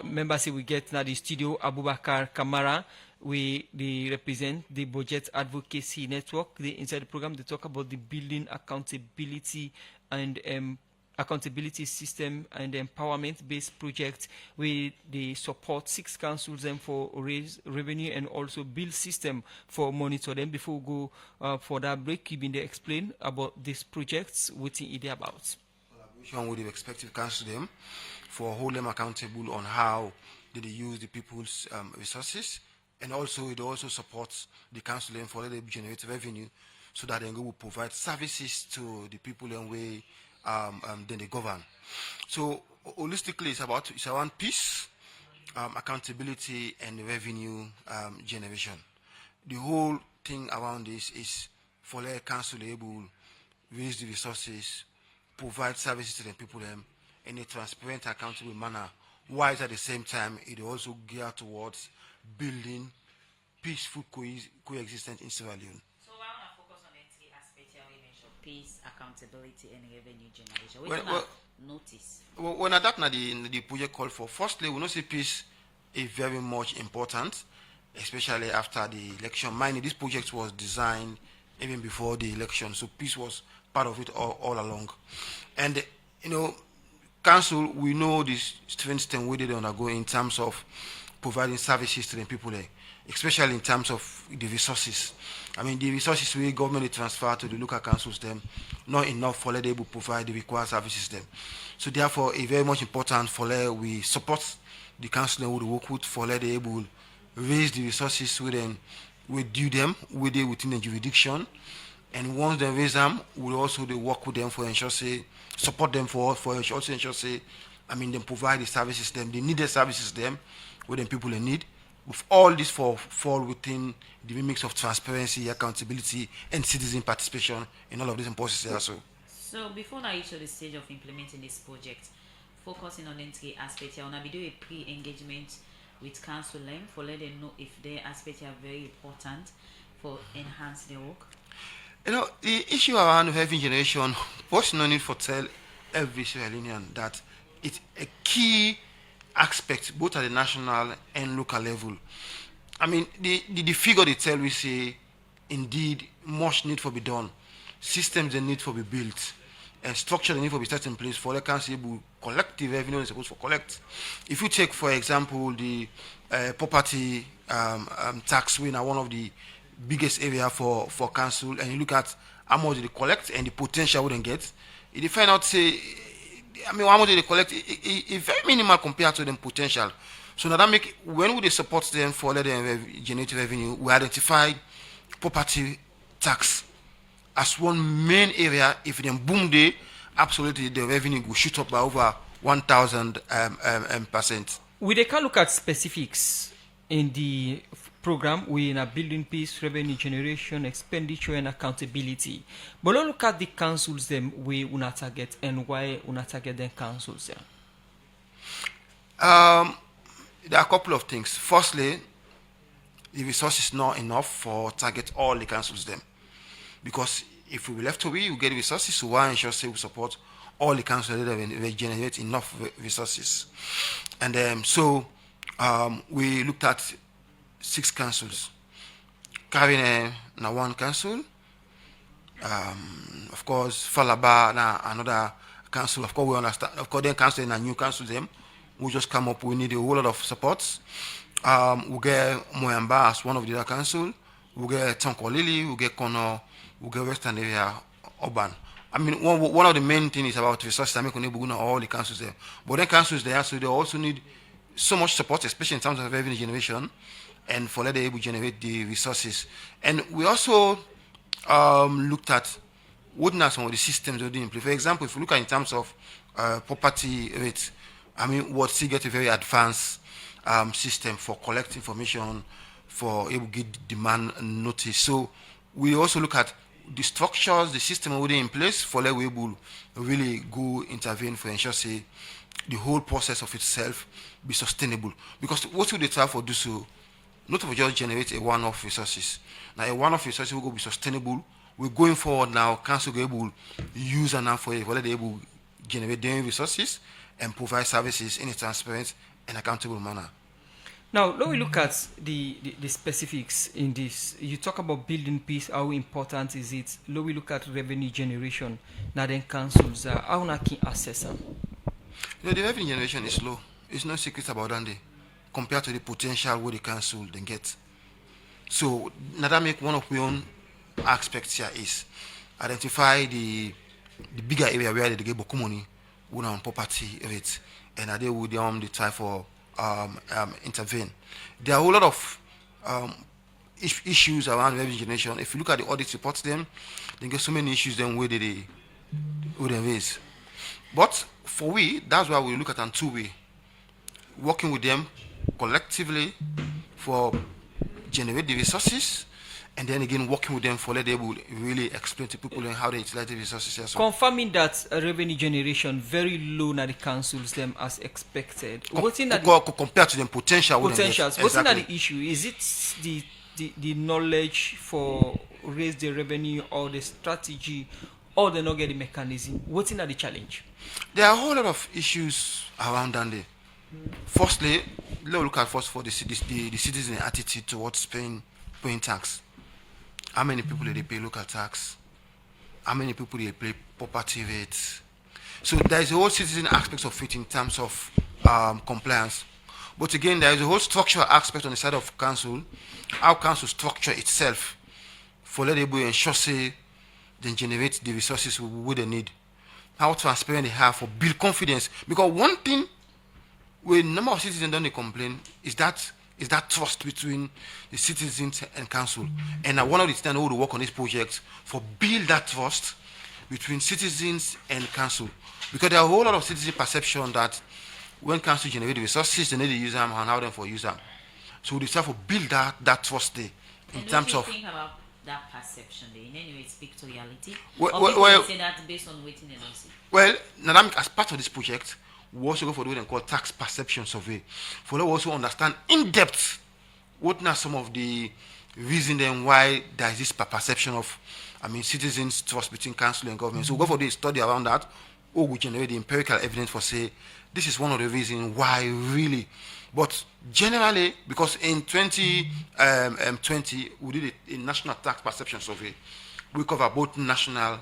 members we get now the studio Abubakar Kamara. They represent the Budget Advocacy Network. Inside the program, they talk about the building accountability and accountability system and empowerment-based projects where they support 6 councils and for raise revenue and also build system for monitor them. Before we go for that break, you been there explain about these projects, what it is about. Collaboration with the respective council them for hold them accountable on how they use the people's resources, and also it also supports the council them for them generate revenue so that they will provide services to the people in way then they govern. So holistically, it's around peace, accountability, and revenue generation. The whole thing around this is for the council able raise the resources, provide services to the people in a transparent, accountable manner, whilst at the same time it also geared towards building peaceful coexistence in Sierra Leone. So I want to focus on the three aspects here we mentioned: peace, accountability, and revenue generation. Well, notice. When I adapt the project call for, firstly, we know see peace is very much important, especially after the election. Mind this project was designed even before the election, so peace was part of it all along. And council, we know the strengths and way they undergo in terms of providing services to the people there, especially in terms of the resources. I mean, the resources we government transfer to the local councils them not enough for them to provide the required services them. So therefore, it's very much important for them we support the council and we work with for them able raise the resources we due them within the jurisdiction. And once they raise them, we also work with them for ensure say support them for also ensure say them provide the services them, the needed services them with the people they need. With all this fall within the mix of transparency, accountability, and citizen participation in all of these processes also. So before now you show the stage of implementing this project, focusing on the three aspects, I wanna be doing a pre-engagement with council for let them know if their aspects are very important for enhance their work. The issue around revenue generation, what's no need for tell every Sierra Leonean that it's a key aspect both at the national and local level. I mean, the figure they tell we say indeed much need for be done, systems they need for be built, and structure they need for be set in place for the council able collect the revenue they're supposed to collect. If you take, for example, the property tax, we are one of the biggest area for council, and you look at how much they collect and the potential we can get, if you find out say how much they collect is very minimal compared to the potential. So now that make when we support them for let them generate revenue, we identify property tax as one main area. If them boom day, absolutely the revenue will shoot up by over 1,000%. We can look at specifics in the program. We in a building peace, revenue generation, expenditure, and accountability. But let's look at the councils them we una target and why una target them councils. There are a couple of things. Firstly, the resources not enough for target all the councils them, because if we left away, we get resources. So why ensure say we support all the councils that we generate enough resources, and we looked at 6 councils. Carine na one council. Of course, Falaba na another council. Of course, we understand. Of course, then council and a new council them. We just come up. We need a whole lot of support. We get Moyamba as one of the other council. We get Tonkolili. We get Kono. We get Western Area Urban. I mean, one of the main things is about resources. I mean, all the councils there. But then councils there, so they also need so much support, especially in terms of revenue generation, and for let them able to generate the resources. And we also looked at what are some of the systems we didn't play. For example, if we look at in terms of property rates, I mean, what still get a very advanced system for collect information, for able to get demand notice. So we also look at the structures, the system already in place for let we able really go intervene for ensure say the whole process of itself be sustainable. Because what we try for do so, not to just generate a one-off resources. Now a one-off resources will go be sustainable. We're going forward now, council will be able use and for it, whether they able generate their resources and provide services in a transparent and accountable manner. Now, let we look at the specifics in this. You talk about building peace, how important is it? Let we look at revenue generation. Now then councils, how na can assess them? The revenue generation is low. It's no secret about that compared to the potential where the council then get. So now that make one of my own aspects here is identify the bigger area where they get boku money, on property of it, and they would they try for intervene. There are a whole lot of issues around revenue generation. If you look at the audit reports, them they get so many issues then where they raise. But for we, that's why we look at in two way, working with them collectively for generate the resources, and then again working with them for let they will really explain to people how they utilize the resources. As well. Confirming that revenue generation very low na the councils them as expected. Compared to the potentials. What's exactly. not the issue? Is it the knowledge for raise the revenue or the strategy or the not get the mechanism? What's not the challenge? There are a whole lot of issues around Dundee. Firstly, let's look at first for the citizen attitude towards paying tax. How many people they pay local tax? How many people they pay property rates? So there is a whole citizen aspect of it in terms of compliance. But again, there is a whole structural aspect on the side of council, how council structure itself for let able ensure say they generate the resources we they need. How transparent they have for build confidence. Because one thing when number of citizens don't complain is that trust between the citizens and council. And one of the things who work on this project for build that trust between citizens and council. Because there are a whole lot of citizen perception that when council generate the resources, they need to use them and how them for use them. So we decide to build that trust there in and terms of. Think about that perception there. In any way, speak to reality. Well, say that based on waiting and see. Well, now as part of this project, we also go for what they call tax perception survey. For them also understand in depth what are some of the reasons and why there is this perception of, citizens' trust between council and government. So we go for the study around that, or we generate the empirical evidence for say this is one of the reasons why really. But generally, because in 2020 we did a national tax perception survey, we cover both national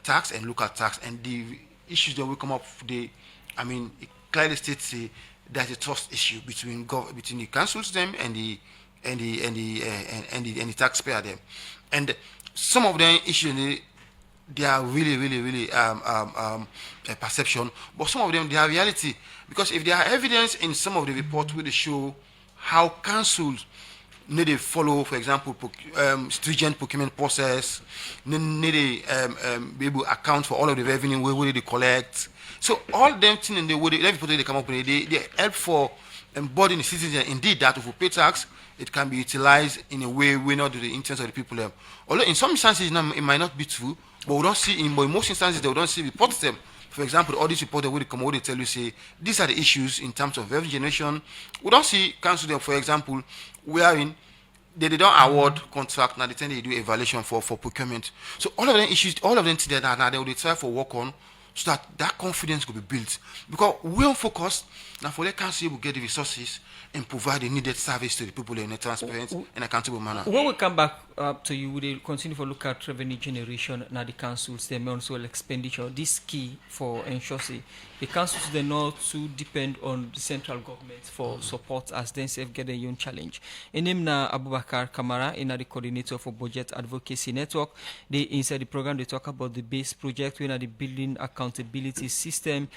tax and local tax, and the issues that we come up it clearly states there's a trust issue between the councils them and the taxpayer them, and some of them issues they are really a perception, but some of them they are reality, because if there are evidence in some of the reports where they show how councils need to follow, for example, stringent procurement process, need to be able to account for all of the revenue where they collect. So all them things in the way they come up with, they help for embodying the citizen. Indeed, that if we pay tax, it can be utilized in a way we not do the intents of the people. Although in some instances it might not be true, but we don't see in most instances they don't see reports them. For example, the audit report where they come out, they tell you say these are the issues in terms of revenue generation. We don't see council them, for example, wherein they don't award contract, now they tend to do evaluation for procurement. So all of them issues, all of them today now they will try for work on so that confidence could be built. Because we are focused now for the council will get the resources and provide the needed service to the people in a transparent and accountable manner. When we come back to you, we will continue to look at revenue generation now the councils, they also expenditure. This key for ensure the councils they not to depend on the central government for support as they self get their own challenge. In name na Abubakar Kamara, in the coordinator for Budget Advocacy Network. They inside the program they talk about the base project, we are the building accountability system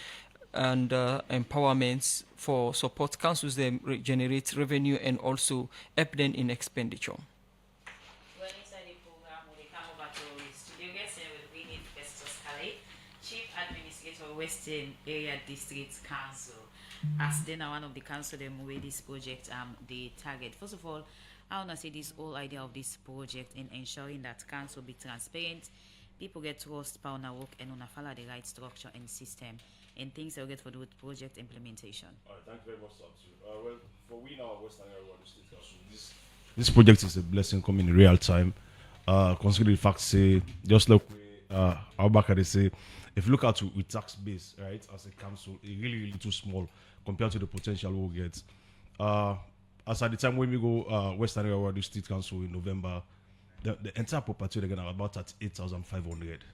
and empowerments for support councils them generate revenue and also help them in expenditure. Well, inside the program, we come over to the studio guest and we need Festus Kale, Chief Administrator Western Area District Council. As then one of the council them where this project they target. First of all, I wanna say this whole idea of this project in ensuring that council be transparent, people get trust, power work and wanna follow the right structure and system. And things that we get for the project implementation. All right, thank you very much, Sabtu. Well, for we now, Western Area State Council, this project is a blessing coming in real time. Considering the fact, say, just like Abubakar they say, if you look at with tax base, right, as a council, it's really too small compared to the potential we'll get. As at the time when we go Western Area Ward State Council in November, the entire property they're gonna have about 38,500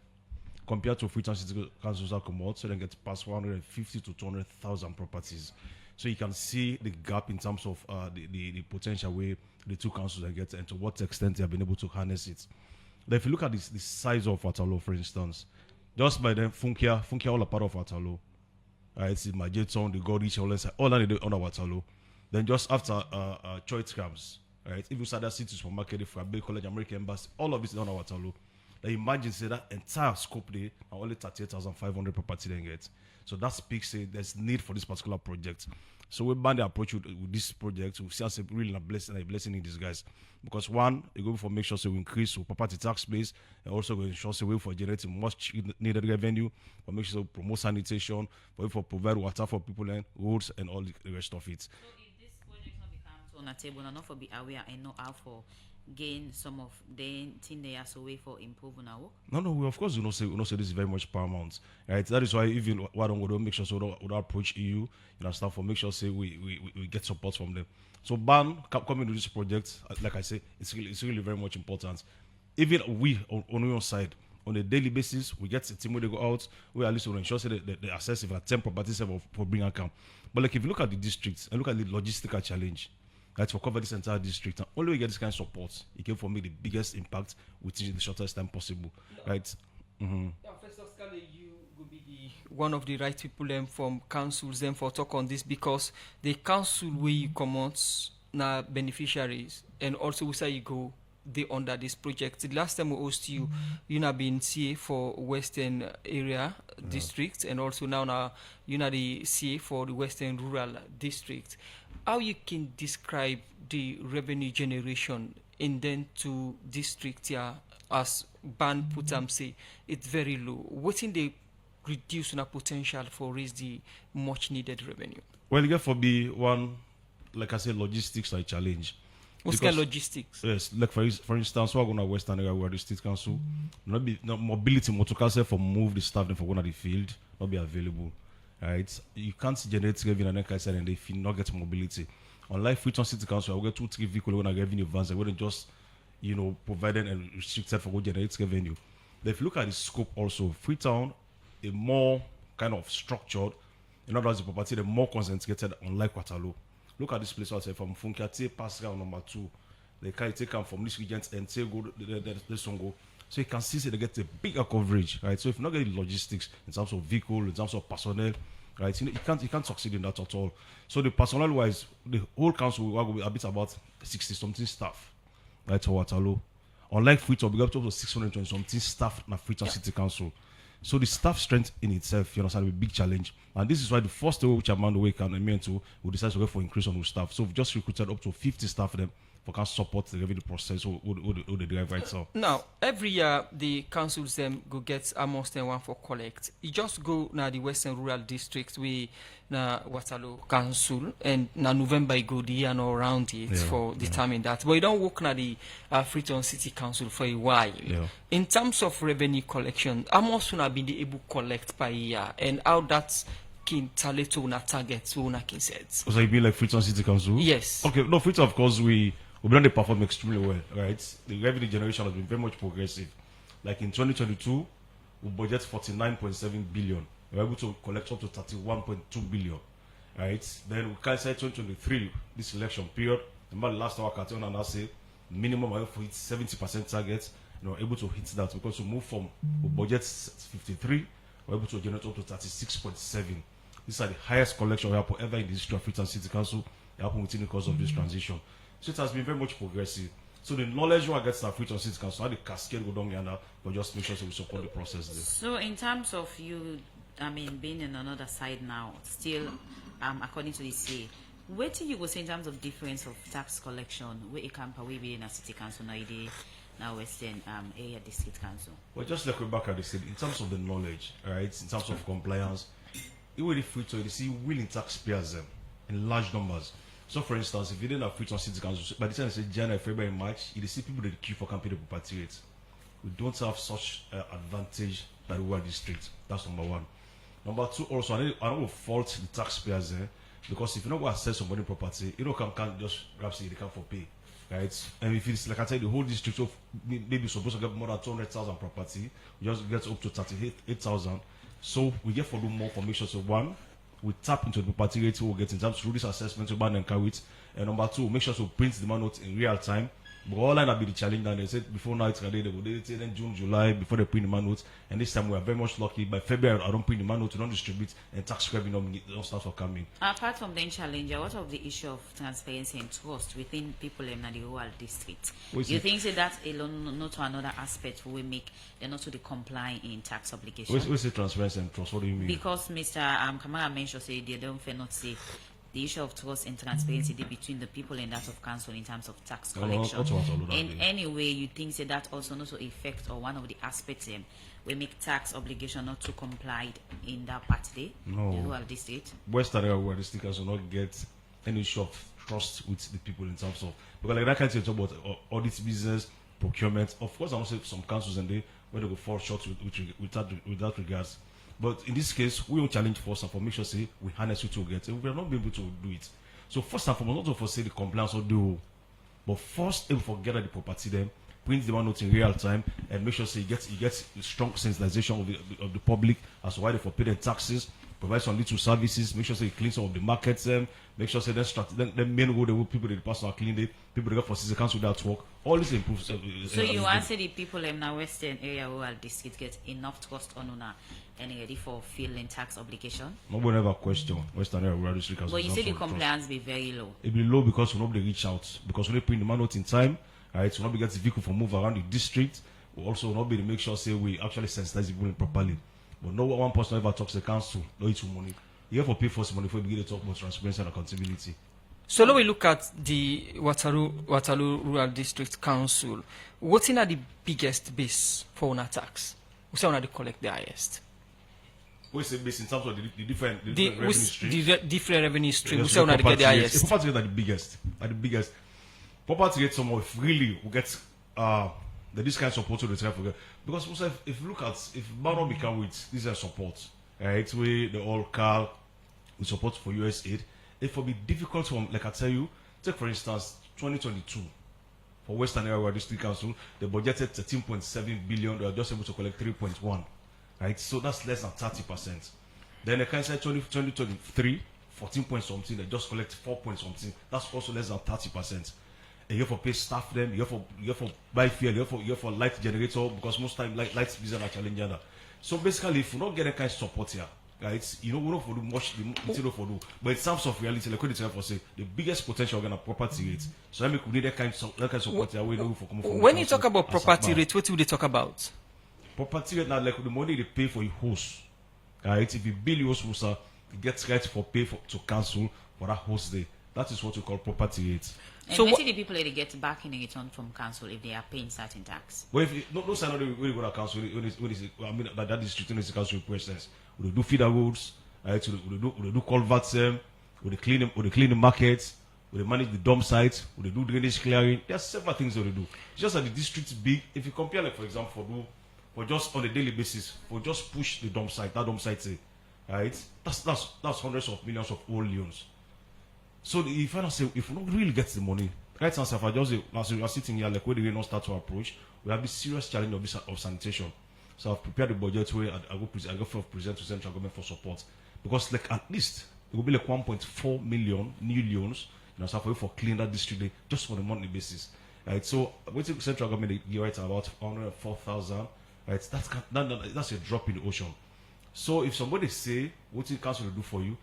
compared to Freetown City Councils that come out, so they get past 150 to 200,000 properties. So you can see the gap in terms of the potential way the two councils are getting and to what extent they have been able to harness it. But if you look at the size of Waterloo, for instance, just by then Funkia all a part of Waterloo. It's in Majeton, the Gordish, all that they do under Waterloo. Then just after Choice Camps, right? If you start that city supermarket, if Bay College, American Embassy, all of this is under Waterloo. Then imagine say that entire scope there are only 38,500 property they get. So that speaks say there's need for this particular project. So we ban the approach with this project. We see as a really a blessing in disguise. Because one, we go for make sure so we increase property tax base, and also we ensure so we for generating much needed revenue, for make sure so promote sanitation, for provide water for people and roads and all the rest of it. So if this project not becomes on a table, and not for be aware and not how for gain some of the thing they are so way for improving our work? No, we of course we know say this is very much paramount, right? That is why even why don't we don't make sure so we don't approach EU, stuff for make sure say we get support from them. So ban coming to this project, like I say, it's really very much important. Even we on our side, on a daily basis, we get a team where they go out, we at least will ensure say that they assess if 10 properties for bring account. But like if you look at the districts and look at the logistical challenge, right, for cover this entire district, and only we get this kind of support, it can for me the biggest impact within the shortest time possible, right? Yeah, first of all, you will be one of the right people from councils for talk on this, because the council where you come out now beneficiaries, and also we say you go they under this project. The last time we host you, you have been CA for Western area district, and also now you know the CA for the Western rural district. How you can describe the revenue generation in then two districts here, as Ban Putam say it's very low. What in they reduce the potential for raise the much needed revenue? Well, you get for be one, like I said, logistics like challenge. What's kind of logistics? Yes, like for instance, we're going to Western area where the state council, mobility, motor for move the staff them for going to the field, not be available. Right? You can't generate revenue and then and they not get mobility. Unlike Freetown City Council, I will get 2-3 vehicles when I revenue vans, they wouldn't just provided and restricted for go generate revenue. But if you look at the scope also, Freetown, a more kind of structured, in other words, the property, the more concentrated, unlike Waterloo. Look at this place I say from Funkiate, Pascal number 2. They can take them from this region and say go this one go. So you can see they get a bigger coverage, right? So if you not getting logistics in terms of vehicle, in terms of personnel, right? You can't succeed in that at all. So the personnel wise, the whole council will be a bit about 60 something staff, right, for Waterloo. Unlike Freetown, we got up to 620 something staff in Freetown City Council. So the staff strength in itself, you understand, will be a big challenge. And this is why the first way which amount we can amend to, we decided to go for increase on our staff. So we've just recruited up to 50 staff them for can support the revenue process who the drive right so. Now, every year the councils them go get almost one for collect. You just go now the Western Rural District we na Waterloo Council, and now November you go the year around it for determine that. But you don't work na the Freetown City Council for a while. Yeah. In terms of revenue collection, how much have been able to collect per year, and how that's can tally to una target to una can set? So you mean like Freetown City Council? Yes. Okay, no, Freetown of course we've done the perform extremely well, right? The revenue generation has been very much progressive. Like in 2022, we budget 49.7 billion. We were able to collect up to 31.2 billion, right? Then we can say 2023, this election period. Remember the last hour cartoon and I say minimum I for hit 70% target. Able to hit that because we move from we budget 53, we're able to generate up to 36.7. These are the highest collection we have ever in the history of Freetown City Council. It happened within the course of this transition. So it has been very much progressive. So the knowledge we get from Freetown City Council, how the cascade go down here, but just make sure we support the process there. So in terms of you, being in another side now, still, according to the CA, where do you go say in terms of difference of tax collection, where it can probably be in a city council now Western area district council? Well, just like Rebecca they said, in terms of the knowledge, right, in terms of compliance, it will be free to you see willing taxpayers in large numbers. So, for instance, if you didn't have Freetown City Council, by the time they say January, February, March, you see people that queue for campaign property rates. We don't have such advantage that we are district. That's number one. Number two, also, I don't fault the taxpayers Because if you don't go assess somebody property, you know, can't just grab say they can't for pay, right? And if it's like I tell you, the whole district of maybe supposed to get more than 200,000 property, we just get up to 38,000. So we get for do more information. So one, we tap into the property rate we'll get in terms of this assessment to ban and carry it. And number two, make sure to print the man note in real time. But all that be the challenge now. They said before now it's they will say then June, July before they print the man notes. And this time we are very much lucky. By February, I don't print the man note, don't distribute, and tax revenue don't start for coming. Apart from the challenge, what of the issue of transparency and trust within people in the rural district? You think that alone, not to another aspect will make them not to the comply in tax obligation? We say transparency and trust. What do you mean? Because Mr. Kamara mentioned say they don't fair not say the issue of trust and transparency between the people and that of council in terms of tax collection. In any way, you think say that also not to affect or one of the aspects we make tax obligation not to comply in that part day? No. The rural district. Western area where the stickers will not get any issue of trust with the people in terms of because like that kind of talk about audit business, procurement. Of course, I want to say some councils and they where they go fall short with that regards. But in this case, we will challenge first and foremost, say we harness you to get it. We are not be able to do it. So first and foremost, not to say the compliance or do, but first, if we forget the property, then print the one note in real time and make sure say you get strong sensitization of the public as to why they for pay their taxes, provide some little services, make sure say you clean some of the markets, make sure say then main road the people they pass are clean it, people they go for city council that work. All this improves. So you want to say the people in the western area rural district get enough trust on una and ready for filing tax obligation? Nobody ever question western area rural district. But you say the compliance be very low. It be low because we nobody reach out because we don't print the man note in time. Right, so nobody gets the vehicle for move around the district. We also nobody make sure say we actually sensitize the people properly. But no one person ever talks to the council, no it's money. You have to pay for some money before you begin to talk about transparency and accountability. So now we look at the Waterloo Rural District Council. What's in the biggest base for una tax? We say una they collect the highest. What's the base in terms of the different revenue streams? The different revenue streams. We Yes, say una they get the highest. If property rate are the biggest. Property rate somehow if really we get this kind of support to the try forget. Because also if you look at if Barrow become with this is support, right? We the all car with support for US aid, it will be difficult from like I tell you, take for instance 2022 for Western Area District Council, they budgeted 13.7 billion, they are just able to collect 3.1. Right? So that's less than 30%. Then the council 2023, 14 point something, they just collect 4 point something. That's also less than 30%. And you have to pay staff them, you have to buy fuel, you have to light generator because most time lights business are challenging that. So basically, if you don't get a kind of support here, right, you know we don't for do much the for do. But in terms of reality, like what it's for say, the biggest potential again property rates. So I mean, we need that kind of support here. We know for come from. When you talk about property rate, what do they talk about? Property rate now like the money they pay for your host, right? If you bill your host, you get right for pay to cancel for that host day. That is what we call property rate. And So what the people they get back in return from council if they are paying certain tax? Well, if you, no sign really go to council. I mean, that district is council questions. We do feeder roads, right? We do culverts, we clean the markets, we manage the dump sites, we do drainage clearing. There are several things that we do. It's just that the district is big. If you compare, like for example, for just on a daily basis, for just push the dump site, that dump site, say, right? That's hundreds of millions of old loans. So if I don't say, if we don't really get the money, right now, if I just say, as we are sitting here, like where do we not start to approach? We have this serious challenge of sanitation. So I've prepared the budget where I go present to central government for support because like at least it will be like 1.4 million new loans, so for clean that district just for the monthly basis, right? So waiting central government they give right about 104,000, right? That's a drop in the ocean. So if somebody say what the council will do for you,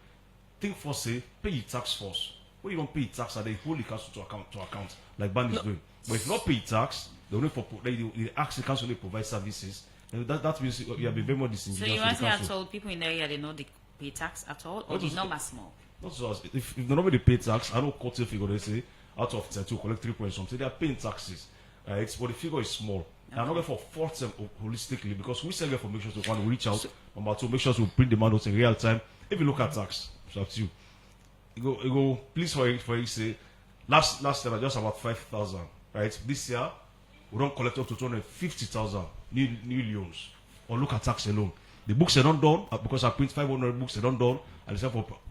think first say pay your tax first. When you don't pay your tax, they hold the council to account like Band is doing. But if not pay your tax, they ask the council to provide services. And that means you have been very more disingenuous. So you want to say at all people in the area they know they pay tax at all or the number small? Not so if nobody pay tax, I don't quote the figure they say out of 10 to collect 3 point something, they are paying taxes. Right? But the figure is small. Okay. I'm not going for force them holistically because we sell information to one reach out. Number two, make sure to print the manuals in real time. If you look at tax, it's up to you. You go please for you say last time I just about 5,000, right? This year we don't collect up to 250,000 new loans. Or look at tax alone. The books are not done because I print 500 books, they don't done, and they say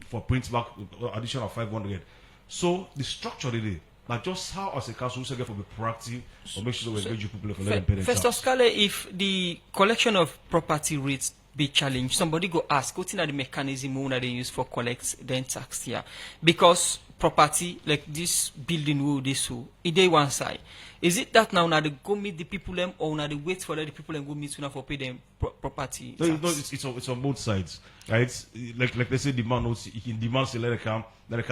for print back additional 500. So the structure they did, like just how as a council we get for be proactive or make sure we engage people for letting pay them First tax. of all, if the collection of property rates be challenged, somebody go ask what's in the mechanism that they use for collect then tax here. Because property, like this building will this will, it dey one side. Is it that now they go meet the people them or now they wait for the people and go meet now for pay them property No, tax? no, it's on both sides, right? Like they say, demand notes. You can demand say let they can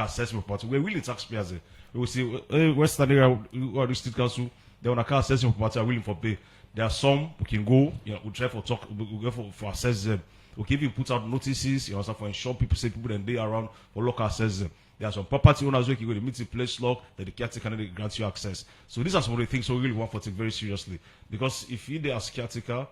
assess property. We're willing taxpayers. We will say, hey, Western area or the state council, they want to assess property are willing for pay. There are some we can go, you know, we try for talk, we go for assess them. We can even put out notices, you know, so for ensure people say people then they around for local assess them. There are some property owners who can go to meet the place log that the caretaker and they grant you access. So these are some of the things we really want to take very seriously. Because if you they as caretaker,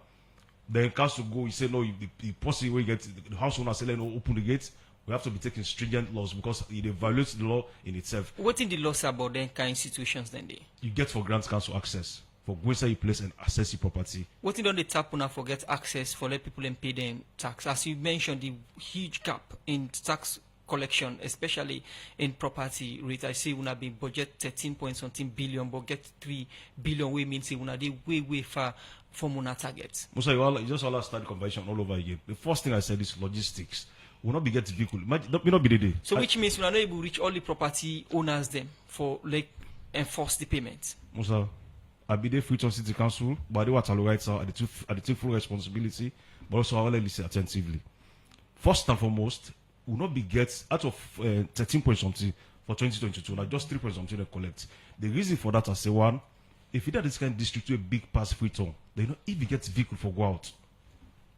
then council go, you say no, the possible way you get the house owner say let no open the gates, we have to be taking stringent laws because it violates the law in itself. What in the laws about then kind of situations then they? You get for grant council access for go inside your place and access your property. What in don't they tap on forget access for let people and pay them tax? As you mentioned, the huge gap in tax collection, especially in property rate. I see when I be budget 13 point something billion, but get 3 billion. We mean say when I they way far from our target. Musa, you just all start the conversation all over again. The first thing I said is logistics. Will not be get vehicle. May not be the day. So which means we are not able to reach all the property owners them for like enforce the payment. Musa, I be there Freetown City Council, but they what rights are at the take full responsibility, but also I will listen attentively. First and foremost, will not be get out of 13 point something for 2022, like just 3 point something they collect. The reason for that, I say one, if you that this kind of district to a big pass Freetown, then you know if you get vehicle for go out,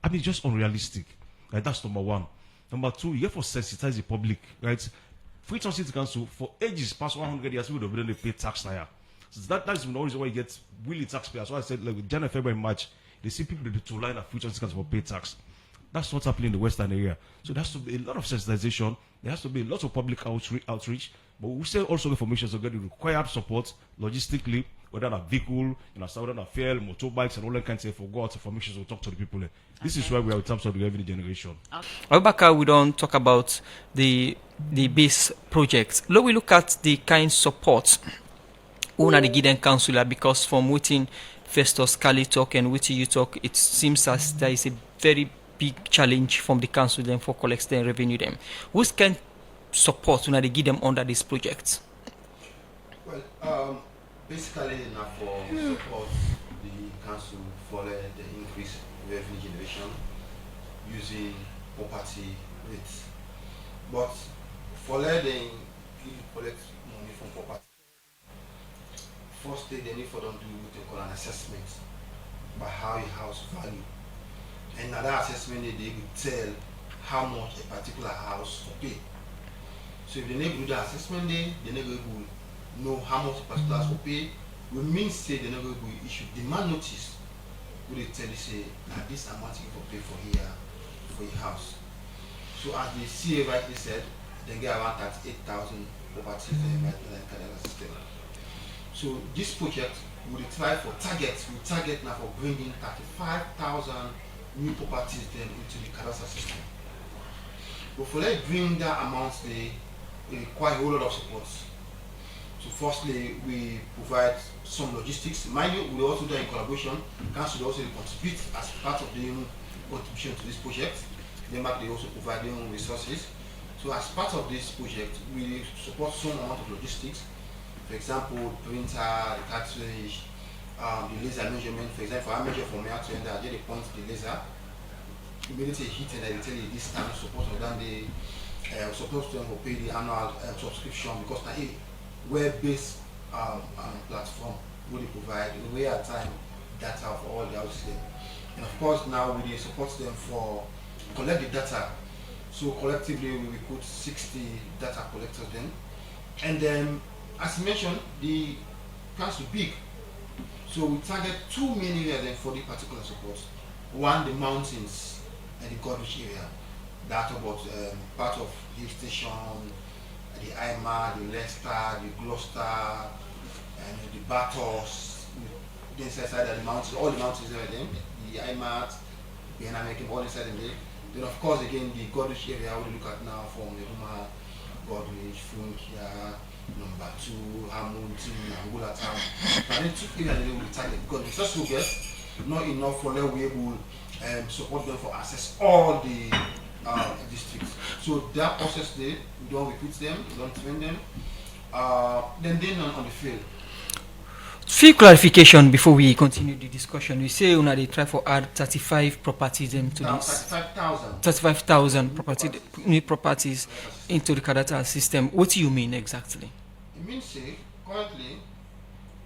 I mean just unrealistic. Like that's number one. Number two, you have to sensitize the public, right? Freetown City Council for ages past 100 years people don't pay tax now. So that's the reason why you get really taxpayers. So I said like with January, February, March, they see people that to line up Freetown City Council for pay tax. That's what's happening in the Western area. So there has to be a lot of sensitization. There has to be a lot of public outreach. But we say also information to get the required support logistically, whether a vehicle, you know, whether a fuel, motorbikes, and all that kind of for go out information to talk to the people. This is where we are in terms of the revenue generation. Abubakar, we don't talk about the base projects. Now we look at the kind support on the Gideon Councillor, because from within Festus Kali talk and within you talk, it seems as there is a very big challenge from the council then for collecting revenue them. Who's can support when they give them under these projects? Well, basically now for support the council for the increased revenue generation using property rates. But for letting people collect money from property, first thing they need for them to do what they call an assessment by how a house value. And now that assessment they will tell how much a particular house will pay. So if they never do the assessment they never will know how much a particular house will pay. We mean say they never will issue demand notice. Would they tell you say that this amount you will pay for here for your house. So as the CA rightly said, they get around 38,000 properties in the system. So this project will try for targets. We target now for bringing 35,000 new properties then into the cadastre system. But for let's bring that amount, they require a whole lot of support. So firstly, we provide some logistics. Mind you, we also do in collaboration. Council also contribute as part of the contribution to this project. They also provide their own resources. So as part of this project, we support some amount of logistics. For example, printer, the cartridge, the laser measurement. For example, I measure from here to end, I get the point the laser. Immediately hit and I will tell you this time support or then they supposed to pay the annual subscription because now web-based platform will provide way at time data for all the houses. And of course now we support them for collect the data. So collectively we put 60 data collectors then. And then as mentioned, the council big. So we target two main areas for the particular support. One, the mountains and the Godwich area. That about part of Hill Station, the Ima, the Leicester, the Gloucester, and the Bathurst. The inside of the mountains, all the mountains are there, the Ima, behind American all inside in there. Then of course again the Godwich area we look at now from the Roma, Godwich, Funkia, number 2, Hamilton, Angola town. But then 2 areas they will target because the first will get not enough for them we able support them for access all the districts. So that process there, we don't recruit them, we don't train them. Then they on the field. Few clarification before we continue the discussion. We say una they try for add 35 properties into this 35,000 new properties into the cadastral system. What do you mean exactly? It means say currently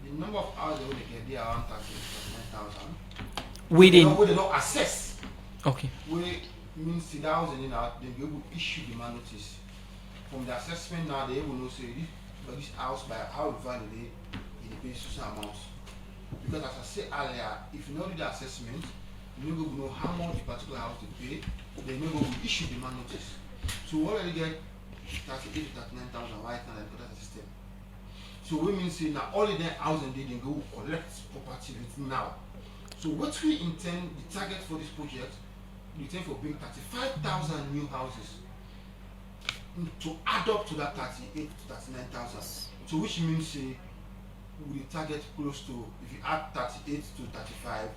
the number of houses they get there around 39,000. Within they don't assess. Okay. We means the housing in out they be able to issue the notice. From the assessment now they will know say this house by how value they pay certain amounts. Because as I said earlier, if you know the assessment, you never know how much the particular house they pay, they never will issue the notice. So we already get 38 to 39,000 right now in the system. So we mean say now only the housing they can go collect property with now. So what we intend, the target for this project, we intend for bring 35,000 new houses to add up to that 38 to 39,000. So which means say we target close to, if you add 38 to 35,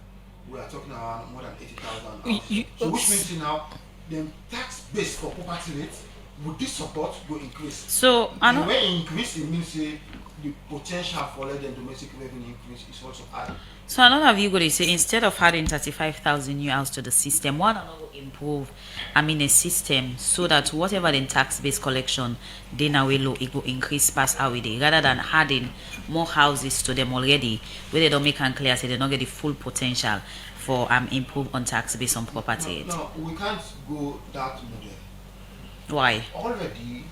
we are talking around more than 80,000. So which means say now the tax base for property rates with this support will increase. So and when it increase, it means say the potential for let them domestic revenue increase is also high. So another of you going to say instead of adding 35,000 new houses to the system, why not improve a system so that whatever the tax-based collection they now will it will increase past how it rather than adding more houses to them already where they don't make and clear say they don't get the full potential for improve on tax based on property. No, we can't go that model. Why? Already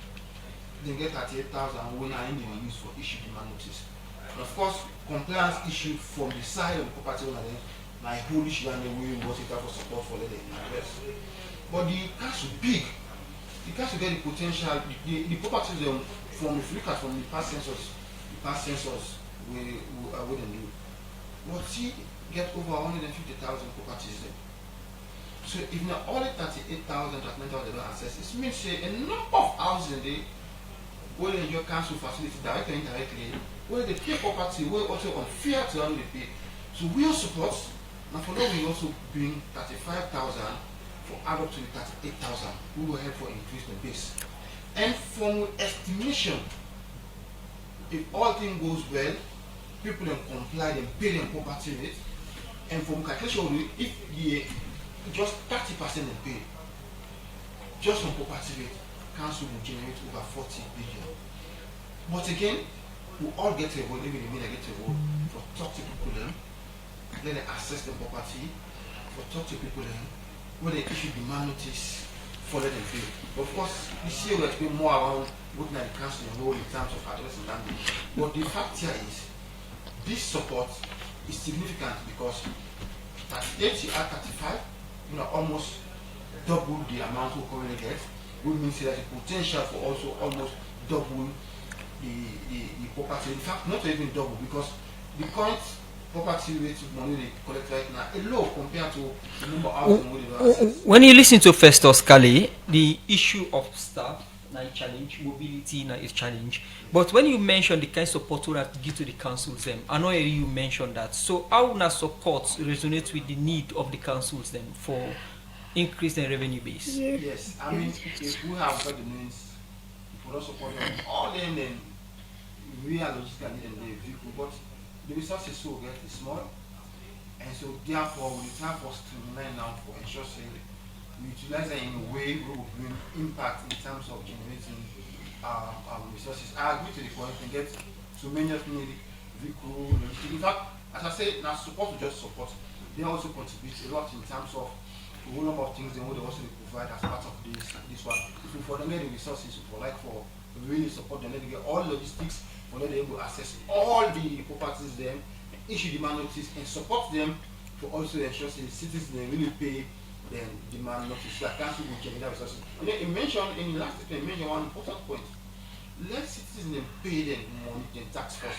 they get 38,000 when I in the use for issue demand notice. And of course, compliance issue from the side of the property owner then my whole issue and the way we want it for support for the invest. But the cash is big. The cash will get the potential, the properties from if you look at from the past census we wouldn't do. But see get over 150,000 properties there. So if now only 38,000 to 39,000 they don't access, it means say a number of houses they will enjoy council facility directly or indirectly, where they pay property, where also unfair to how they pay. So we also support, and for now we also bring 35,000 for add up to the 38,000. We will help for increase the base. And from estimation, if all things goes well, people then comply, then pay them property rate, and from calculation, if the just 30% they pay, just from property rate, council will generate over 40 billion. But again, we all get a vote, even the media get a vote for talk to people then, let them assess the property, for talk to people then, when they issue demand notice for let them pay. Of course, this year we explain more around looking at the council role in terms of addressing landing. But the fact here is, this support is significant because at 80 at 35, you know, almost double the amount we currently get. We means there's a potential for also almost double the property. In fact, not even double because the current property rate of money they collect right now is low compared to the number of houses. When you listen to Festus Kali, the issue of staff is challenge, mobility is challenge. But when you mention the kind of support that give to the councils, I know you mentioned that. So how na support resonates with the need of the councils then for increase their revenue base? Yes, I mean if we have got the means for us support them, all them then we are logistical need them the vehicle, but the resources so get is small, and so therefore we try for streamline now for ensure say we utilize it in a way we will bring impact in terms of generating resources. I agree to the point and get so many of need vehicle logistics. In fact, as I say, now support to just support, they also contribute a lot in terms of a whole number of things they would also provide as part of this one. If we for them get the resources for really support them, let them get all logistics for them able to access all the properties them, issue demand notice and support them for also ensure the citizens they really pay then demand notice. So I can't will generate resources. And then it mentioned in the last statement, it mentioned one important point. Let citizens pay them money and tax first.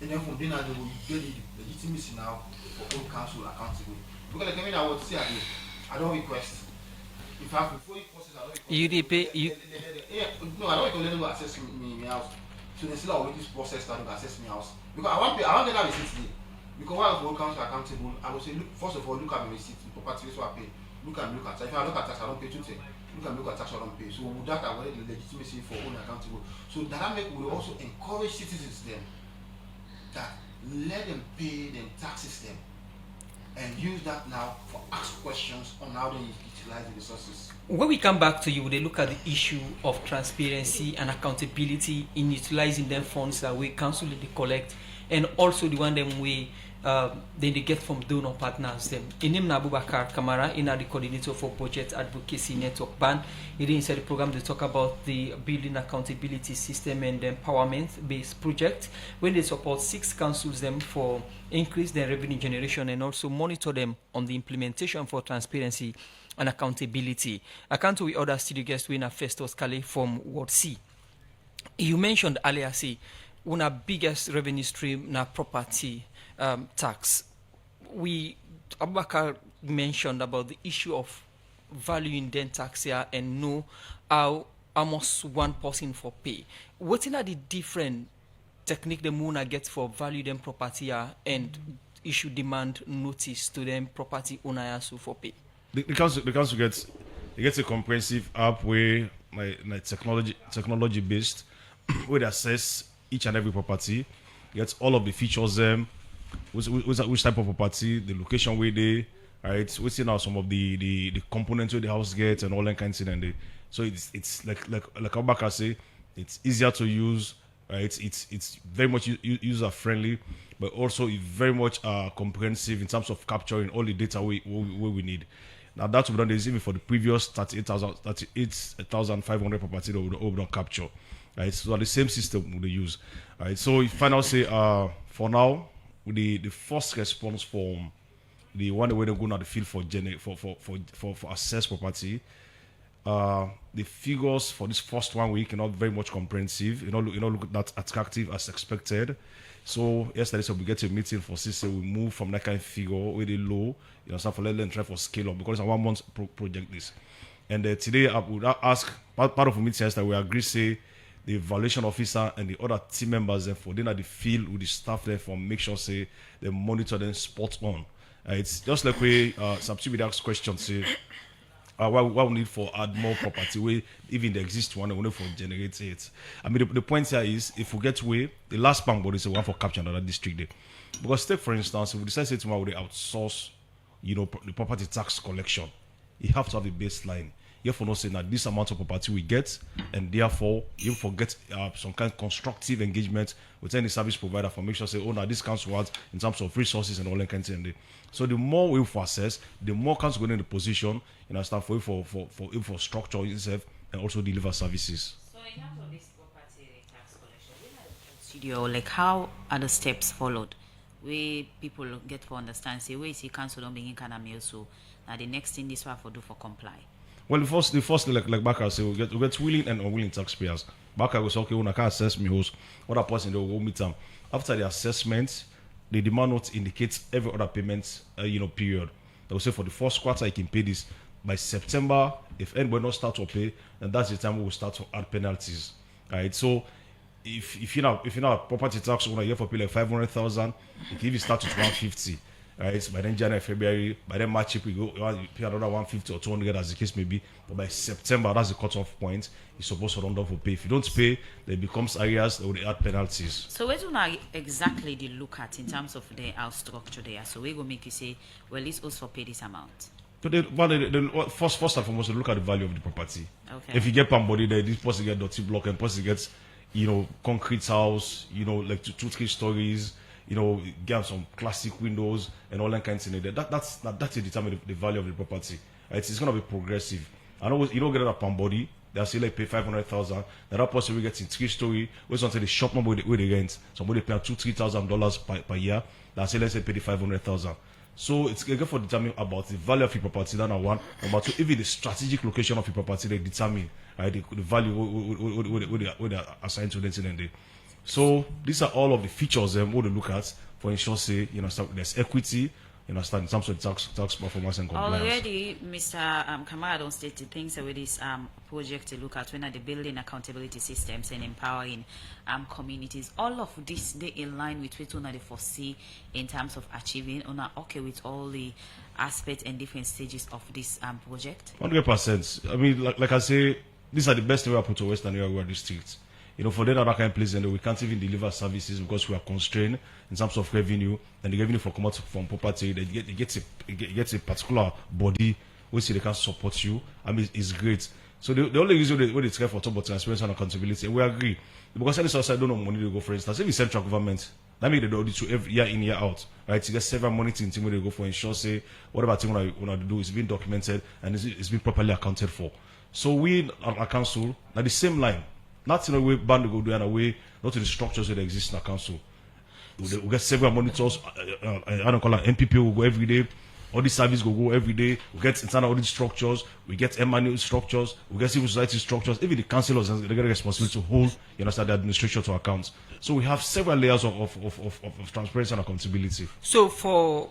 And then from then on they will get the legitimacy now for all council accountable. Because like I mean I would say again, I don't request. In fact, before the process, I don't request. You dey pay you. No, I don't request them to access me house. So they still already this process started to access me house. Because I want to get that receipt today. Because when I hold council accountable, I will say, look, first of all, look at my receipt, the property so I pay. Look at tax. If I look at tax, I don't pay 210. Look at tax, I don't pay. So with that, I wanted the legitimacy for own accountable. So that make will also encourage citizens then that let them pay them taxes them and use that now for ask questions on how they utilize the resources. When we come back to you, they look at the issue of transparency and accountability in utilizing them funds that we council they collect, and also the one them we they get from donor partners them. In him Abubakar Kamara, in the coordinator for Budget Advocacy Network BAN, inside the program they talk about the building accountability system and empowerment based project when they support 6 councils them for increase their revenue generation and also monitor them on the implementation for transparency and accountability. I can't with other studio guests winner Festus Kale from Ward C. You mentioned earlier, see, one of biggest revenue stream na property tax. Abubakar mentioned about the issue of valuing then tax here and know how almost one person for pay. What are the different technique the Muna gets for value them property here and issue demand notice to them property owner for pay? The council gets a comprehensive app where like technology based where they assess each and every property, gets all of the features which type of property, the location where they right, we see now some of the components where the house gets and all that kind of thing. So it's like Abubakar say, it's easier to use, right? It's very much user friendly, but also it's very much comprehensive in terms of capturing all the data we need. Now that's what we've done is even for the previous 38,500 property that we don't capture. Right, so the same system we use. Right, so if I now say for now, with the first response form, the one way they go now the field for assess property, the figures for this first 1 week are not very much comprehensive. Look that attractive as expected. So yesterday, so we get to a meeting for CC. We move from that kind of figure where they low, so for let them try for scale up because it's a 1 month project this. And today I would ask part of the meeting yesterday we agree say the evaluation officer and the other team members for then at the field with the staff there for make sure say they monitor them spot on. It's just like we some people ask questions say why we need for add more property where even the exist one we need for generate it. I mean the point here is if we get way the last bank body say one for capture another district there. Because take for instance if we decide say tomorrow we outsource the property tax collection, you have to have a baseline. You have to know say that this amount of property we get, and therefore you forget some kind of constructive engagement with any service provider for make sure say, oh, now this council was in terms of resources and all that kind of thing. So the more we assess, the more council going in the position, start for infrastructure itself and also deliver services. So in terms of this property tax collection, studio, like how are the steps followed? Where people get to understand, say, where is the council don't begin kind of mail, so now the next thing this one for do for comply. Well, the first like Baka say, we get willing and unwilling taxpayers. Baka goes, okay, when I can assess me host, other person they will meet them. After the assessment, the demand note indicates every other payment, period. They will say for the first quarter, you can pay this. By September, if anybody not start to pay, then that's the time we will start to add penalties. Right? So if you're not property tax owner, you have to pay like 500,000. If you start with 150. Right, by then January, February, by then March, we go pay another 150 or 200 as the case may be. But by September, that's the cutoff point. You're supposed to run down for pay. If you don't pay, there becomes areas that will add penalties. So what do you exactly they look at in terms of our structure there? So we will make you say, well, let's also pay this amount. So first and foremost, they look at the value of the property. Okay. If you get somebody there, this person get dirty block and person gets, concrete house, like 2-3 stories. Get some classic windows and all that kind of thing. That's determine the value of the property. Right? It's going to be progressive. I know you don't get that body. They'll say like pay 500,000. That person will get in 3-story. Wait until the shop number where they rent. Somebody pay $2,000-3,000 per year. They'll say let's say pay the 500,000. So it's good for determine about the value of your property. That's number one. Number two, even the strategic location of your property they determine right the value what they are assigned to them. So these are all of the features what they look at for ensure say there's equity, You understand? In terms of tax performance and compliance. Already, Mr. Kamara don't state things with this project to look at when are the building accountability systems and empowering communities. All of this they in line with what they foresee in terms of achieving. Una okay with all the aspects and different stages of this project. 100%. I mean, like I say, these are the best way I put to Western Area districts. You know, for them other kind of places, and we can't even deliver services because we are constrained in terms of revenue. And the revenue for come out from property, it gets a particular body which they can support you. I mean, it's great. So the only reason they care for top about transparency and accountability, and we agree, because any society don't know money to go. For instance, if it's central government, that means they do audit every year in, year out, right? You get several monitoring team where they go for ensure say whatever thing we want to do is being documented and it's being properly accounted for. So we at our council, at the same line, not in a way bound to go do in a way, not in the structures that exist in our council. We get several monitors. I don't call it MPP will go every day. Audit service will go every day. We get internal audit structures. We get manual structures. We get civil society structures. Even the councillors they get a responsibility to hold, you understand, the administration to account. So we have several layers of transparency and accountability. So for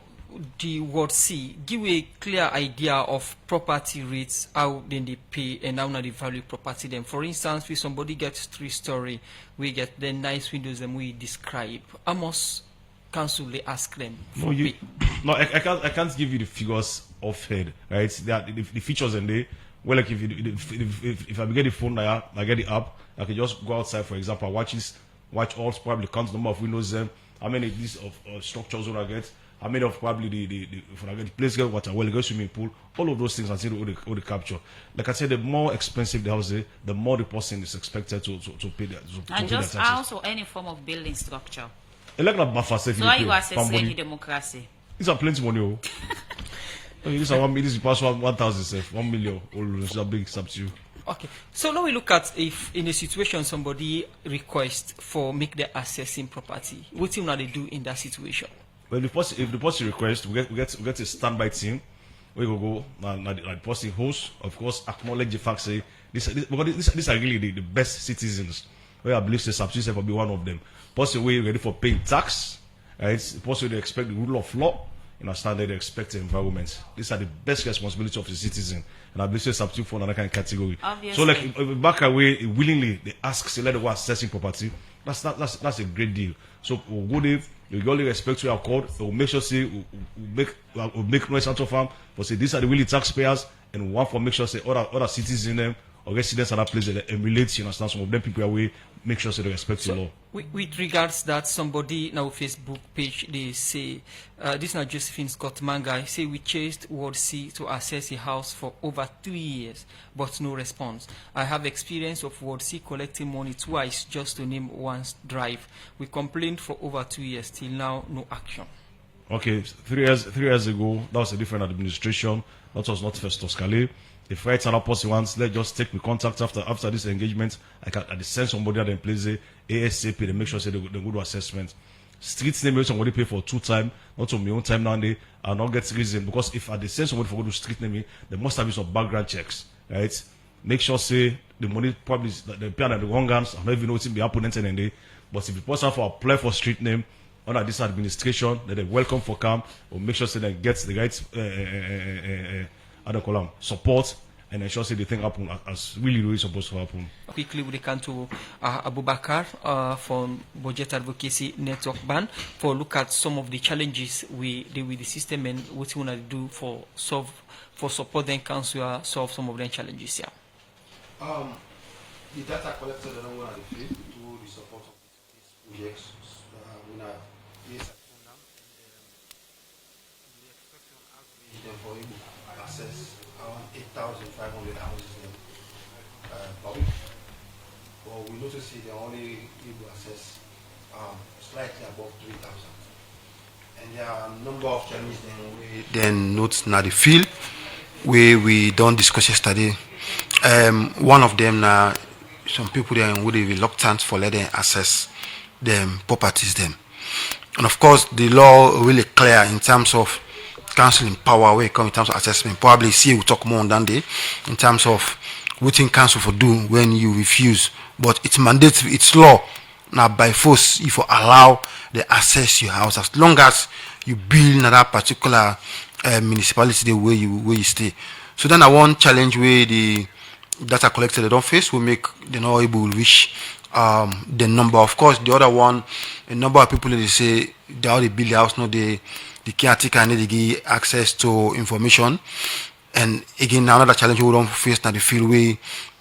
the Ward C, give a clear idea of property rates, how then they pay and how now they value property them. For instance, if somebody gets 3-story, we get the nice windows and we describe. Amos council they ask them. No, I can't give you the figures off head, right? The features and they well, like if I get the phone now, I get the app, I can just go outside, for example, watch all probably count the number of windows them, how many of these of structures will I get. I made of probably if I get the place get water well, go swimming pool, all of those things until all the capture. Like I said, the more expensive the house is, the more the person is expected to pay their and just also any form of building structure. Like not buffer safe. So how you assess any democracy? These are plenty money. Oh. These are 1 million. This pass 1,000 safe. 1 million. Oh, it's a big sub to you. Okay, so now we look at if in a situation somebody requests for make the assessing property, what thing now they do in that situation? Well, if the person request, we get a standby team. We go and the person host, of course, acknowledge the fact say these are really the best citizens. Where I believe the subsidies will be one of them. Person we ready for paying tax, right? The person they expect the rule of law, you understand they expect the environment. These are the best responsibility of the citizen, and I believe the substitute for another kind of category. Obviously. So like if back away willingly they ask say let the one assessing property. That's a great deal. So we'll go there. You only respect to your court. We'll make sure say we'll make noise out of them. But say these are the really taxpayers, and one for make sure say other citizens in them or residents at that place that emulate. You understand, some of them people away. Make sure say they respect the law. With regards that somebody now Facebook page they say this is not Josephine Scott Manga. He say we chased Ward C to assess a house for over 3 years, but no response. I have experience of Ward C collecting money twice just to name one's drive. We complained for over 2 years, till now no action. Okay, 3 years ago that was a different administration. That was not Festus Scale. If right now person wants, let's just take the contact after this engagement. I can send somebody that in place ASAP. They make sure say they go to assessment. Street name somebody pay for 2 times, not on my own time nowadays, and not get reason because if I send somebody for go to street name, there must have been some background checks, right? Make sure say the money probably the pay at the wrong hands. I don't even know what's be happening in day. But if the person for apply for street name under this administration, then they welcome for camp, or make sure say they get the right support and ensure say the thing happen as really supposed to happen. Quickly we can to Abubakar from Budget Advocacy Network Band for look at some of the challenges we deal with the system and what we want to do for support then council solve some of the challenges here. The data collected along one of the field through the support of these projects we expect on average for access around 8,500 houses in public. But we notice they are only able to access slightly above 3,000. And there are a number of challenges then notes now the field where we don't discuss yesterday. One of them now some people there would be reluctant for letting access them properties them. And of course the law really clear in terms of council in power where it comes in terms of assessment. Probably see we'll talk more on that day in terms of what thing council for do when you refuse. But it's mandatory, it's law. Now by force, if you allow the access your house as long as you build in that particular municipality the where you stay. So then I want challenge where the data collected they don't face will make they not able to reach the number. Of course, the other one, a number of people they say they already build the house, no the caretaker and they give access to information. And again, another challenge we don't face now the field way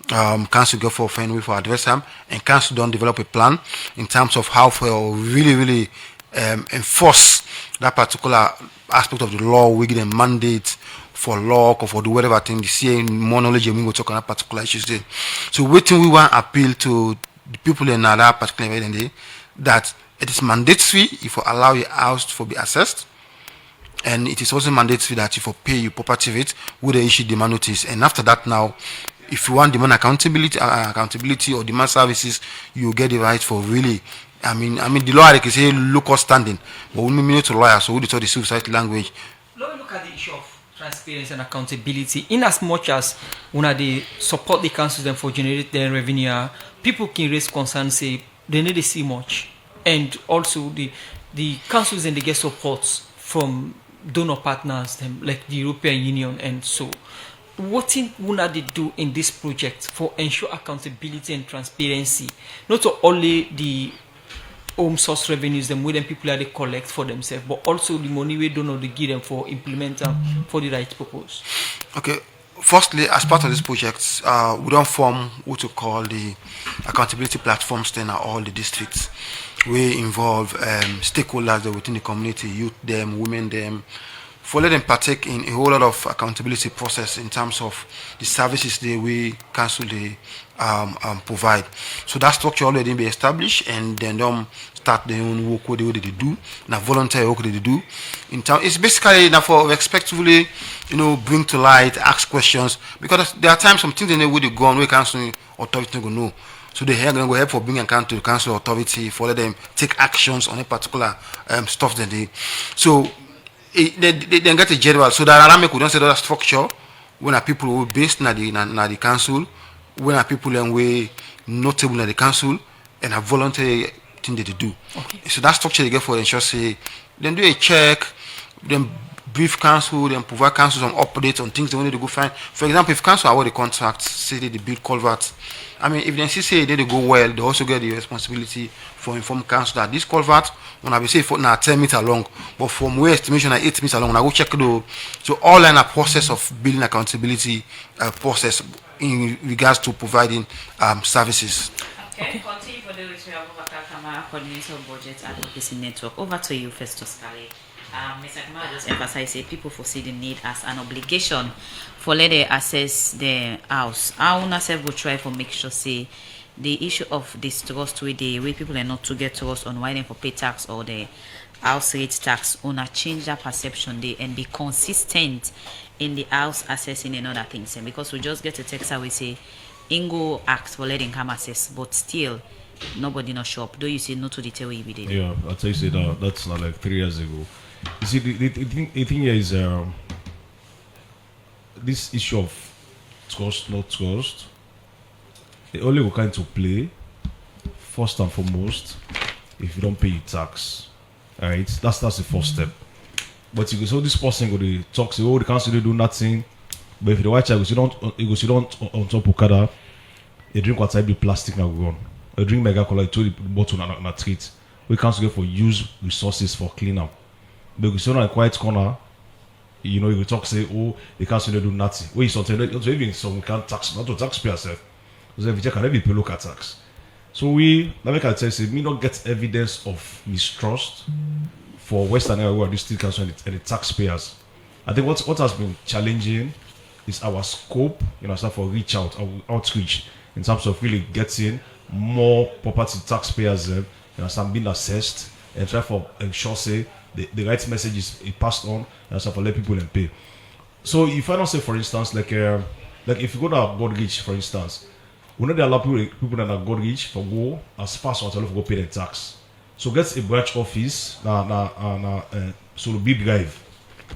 council go for friend for address them and council don't develop a plan in terms of how for really enforce that particular aspect of the law. We give them mandate for law or for do whatever thing the CA more knowledge and we will talk on that particular issues there. So waiting we want to appeal to the people in that particular event that it is mandatory if you allow your house to be assessed, and it is also mandatory that if you pay your property rate with the issue demand notice. And after that now, if you want demand accountability or demand services, you get the right for really. I mean the law they can say local standing, but we need to lawyer, so we talk the civil society language. Let me look at the issue of transparency and accountability. In as much as when they support the councils them for generate their revenue, people can raise concerns, say they need to see much, and also the councils and they get supports from donor partners them like the European Union. And so what thing would they do in this project for ensure accountability and transparency, not to only the home source revenues them with them people that they collect for themselves, but also the money we don't know they give them for implement for the right purpose? Okay, firstly, as part of this project, we don't form what we call the accountability platforms then at all the districts. We involve stakeholders that within the community, youth them, women them, for let them partake in a whole lot of accountability process in terms of the services they we council they provide. So that structure already be established, and then them start their own work what they do, now voluntary work they do. In terms, it's basically now for respectively, bring to light, ask questions, because there are times some things they know where they go on, where council authority go know. So they are going to go help for bringing account to the council authority for let them take actions on a particular stuff that they. So they get a general. So that make we don't say that structure when are people who based na the council, when are people and way notable in the council and a voluntary thing that they do. Okay. So that structure they get for ensure say then do a check, then brief council, then provide council some updates on things they want to go find. For example, if council award the contract, say they build culverts. I mean, if they say they go well, they also get the responsibility for inform council that this culvert, when I be say for now 10 meters long, but from where estimation at 8 meters long, I go check the. So all in a process of building accountability process in regards to providing services. Okay. Continue for the coordinator budget advocacy network. Over to you, Festus Kale. Mr. Kamara just emphasized say people foresee the need as an obligation for let they assess the house. I wanna say go try for make sure say the issue of distrust with the way people are not to get trust on why they for pay tax or the house rate tax, wanna change that perception they and be consistent in the house assessing and other things. And because we just get a text that we say Ingo asked for letting come assess, but still nobody not show up. Do you say no to the tell we did? Yeah, I'll tell you say that that's not like 3 years ago. You see, the thing here is this issue of trust, not trust. It only will come into play first and foremost if you don't pay your tax. Alright, that's the first step. But you go so this person go to talk, say, oh, the council they do nothing. But if the white child you sit down on top of Okada, they drink water, be plastic now gone. They drink mega cola, to the bottle and a treat. We council go for use resources for cleanup. But you sit down in a quiet corner, you will talk, say, oh, the council they do nothing. Well, it's even some can't tax, not to taxpayer yourself. Because if you can never pay local tax. So let me tell you, say, me not get evidence of mistrust for Western area district council and the taxpayers. I think what has been challenging is our scope, for outreach in terms of really getting more property taxpayers, being assessed and try for ensure say the right message is passed on and for let people and pay. So if I don't say for instance like if you go to a mortgage for instance, we know they allow people that are mortgage for go as fast as to go pay the tax. So get a branch office so the big drive.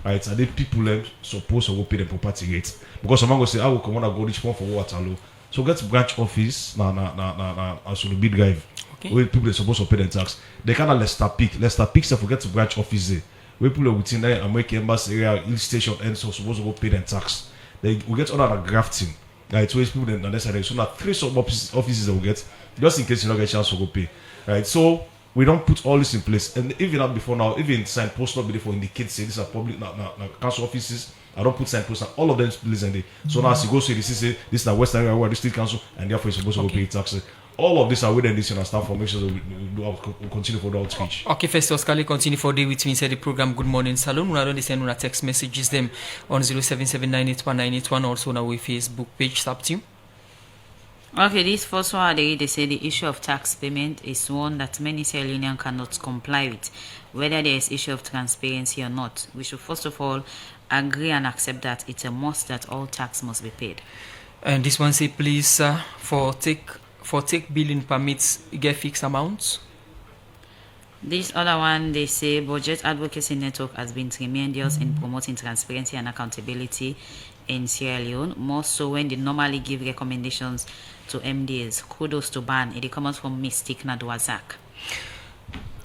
Right, and the people supposed to go pay the property rate because someone go say I will come on a mortgage for water low. So get branch office so the big drive. Okay. Where people are supposed to pay the tax. They kind of Lester Pick. Lester Pick say forget to branch office there. we people within there and make embassy area, hill station, and so supposed to go pay them tax. Then we get other grafting. Right, so it's people on that side. So now 3 sub offices that we get, just in case you don't get a chance to go pay. Right, so we don't put all this in place. And even not before now, even signpost not before indicate say these are public council offices. I don't put signposts and all of them place in there. So now as you go say this is this is the Western area where the state council and therefore you're supposed to go pay taxes. All of this are within this and staff formation that we continue for the outreach. Okay, first Oscar, continue for day with me inside the program. Good morning, Salon. We don't send text messages them on 07798191 also on our Facebook page. Stop to you. Okay, this first one they say the issue of tax payment is one that many Sierra Leoneans cannot comply with, whether there is issue of transparency or not. We should first of all agree and accept that it's a must that all tax must be paid. And this one say please for take billing permits get fixed amounts. This other one they say Budget Advocacy Network has been tremendous in promoting transparency and accountability in Sierra Leone, more so when they normally give recommendations to MDs. Kudos to ban. It comes from Mystic Nadwazak.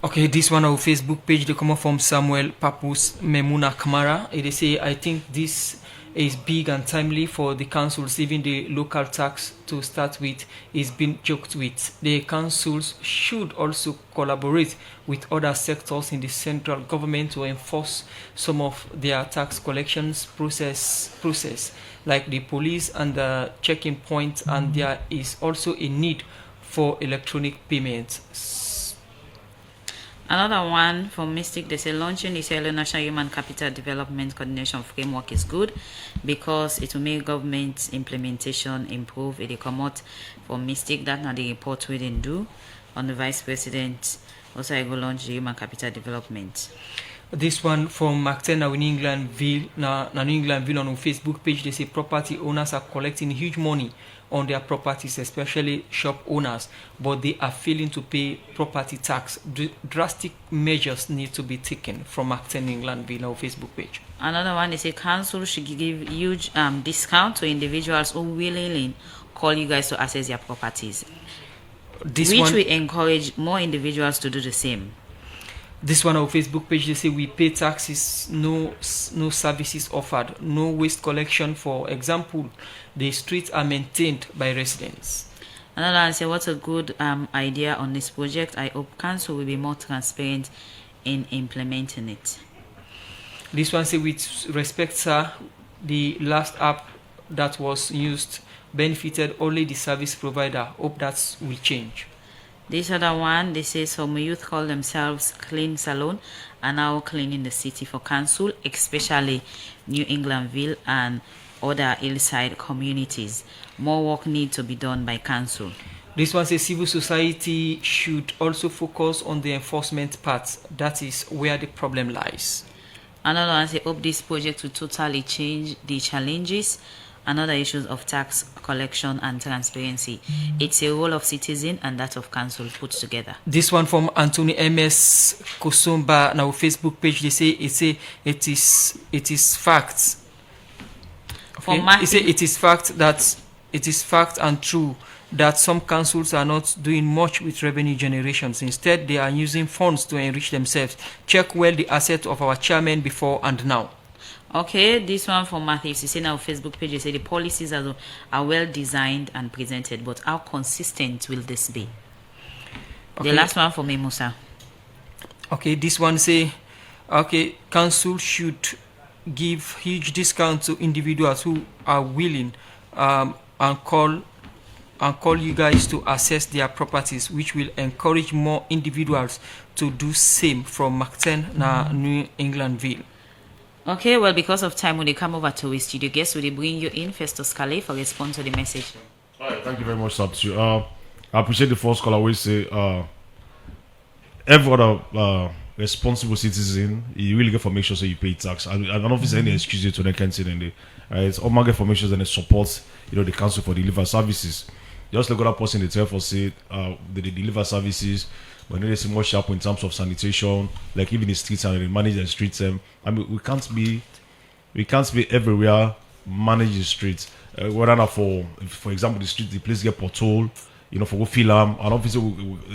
Okay, this one on Facebook page they come from Samuel Papus Memuna Kamara. They say I think this is big and timely for the councils. Even the local tax to start with is being joked with. The councils should also collaborate with other sectors in the central government to enforce some of their tax collections process like the police and the checking point, and there is also a need for electronic payments. Another one from Mystic, they say launching the Sierra Leone National Human Capital Development Coordination Framework is good because it will make government implementation improve. It will come out from Mystic. That's not the report we didn't do on the Vice President. Also, I go launch the Human Capital Development. This one from McTen in Englandville, New Englandville on our Facebook page. They say property owners are collecting huge money on their properties, especially shop owners, but they are failing to pay property tax. Drastic measures need to be taken from McTen Englandville on our Facebook page. Another one is a council should give huge discount to individuals who willingly call you guys to access their properties, which we encourage more individuals to do the same. This one on our Facebook page, they say we pay taxes, no services offered, no waste collection. For example, the streets are maintained by residents. Another one say what's a good idea on this project. I hope council will be more transparent in implementing it. This one say with respect, sir, the last app that was used benefited only the service provider. Hope that will change. This other one, they say some youth call themselves Clean Salon and now cleaning the city for council, especially New Englandville and other hillside communities. More work needs to be done by council. This one says civil society should also focus on the enforcement part. That is where the problem lies. Another one says hope this project will totally change the challenges and other issues of tax collection and transparency. It's a role of citizen and that of council put together. This one from Anthony MS Kosomba on our Facebook page. They say it is facts. Okay? They say it is fact and true that some councils are not doing much with revenue generations. Instead, they are using funds to enrich themselves. Check well the assets of our chairman before and now. Okay, this one from Matthew. You see now Facebook page, you say the policies are well designed and presented, but how consistent will this be? Okay. The last one from Musa. Okay, this one say, okay, council should give huge discount to individuals who are willing and call you guys to assess their properties, which will encourage more individuals to do same from McTen na New Englandville. Okay, well, because of time, when they come over to our studio guest, will they bring you in, Festus Calais, for response to the message? All right, thank you very much, Sabtu. I appreciate the first call. I always say, every other responsible citizen, you really get for make sure so you pay tax. I don't know if there's any excuse to that kind of thing. It's all market for make sure that it supports, the council for deliver services. Just look at that person, they tell for say, they deliver services. But then there's more sharp in terms of sanitation, like even the streets and they manage the streets. I mean, we can't be everywhere manage the streets. Whether not for example, the street, the place get pothole, for go fill and obviously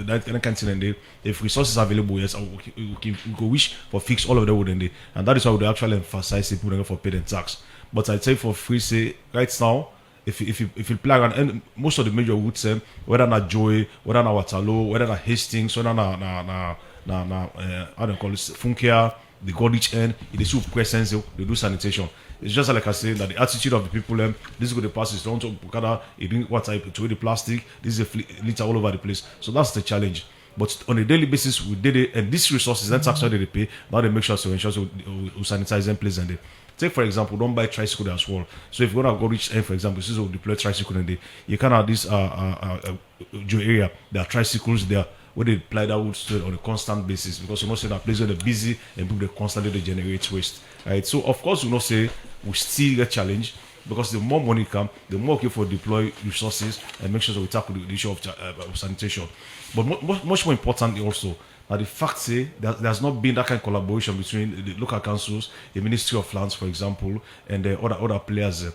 that kind of thing and they, if resources are available, yes, we go wish for fix all of them within they, and that is why we actually emphasize people for paying tax. But I'd say for free, say right now, if you play around, and most of the major routes, whether not Joy, whether not Waterloo, whether not Hastings, whether not how do you call it, Funkia, the Goldrich end, it is presence, they do sanitation. It's just like I said that the attitude of the people, this is good the plastic, don't talk it didn't what type to the plastic, this is a litter all over the place. So that's the challenge. But on a daily basis, we did it, and these resources, that's actually they pay. Now they make sure to ensure we sanitize them place and they. Take for example, don't buy tricycle as well. So if you want to go reach end, for example, this is deploy tricycle and you can have this Joe area. There are tricycles there where they apply that wood straight on a constant basis because you know say that place where they're busy and people they constantly they generate waste. Right. So of course we know say we still get challenged because the more money come, the more okay for deploy resources and make sure that we tackle the issue of sanitation. But much more importantly also the fact say that there's not been that kind of collaboration between the local councils, the Ministry of Lands, for example, and the other players.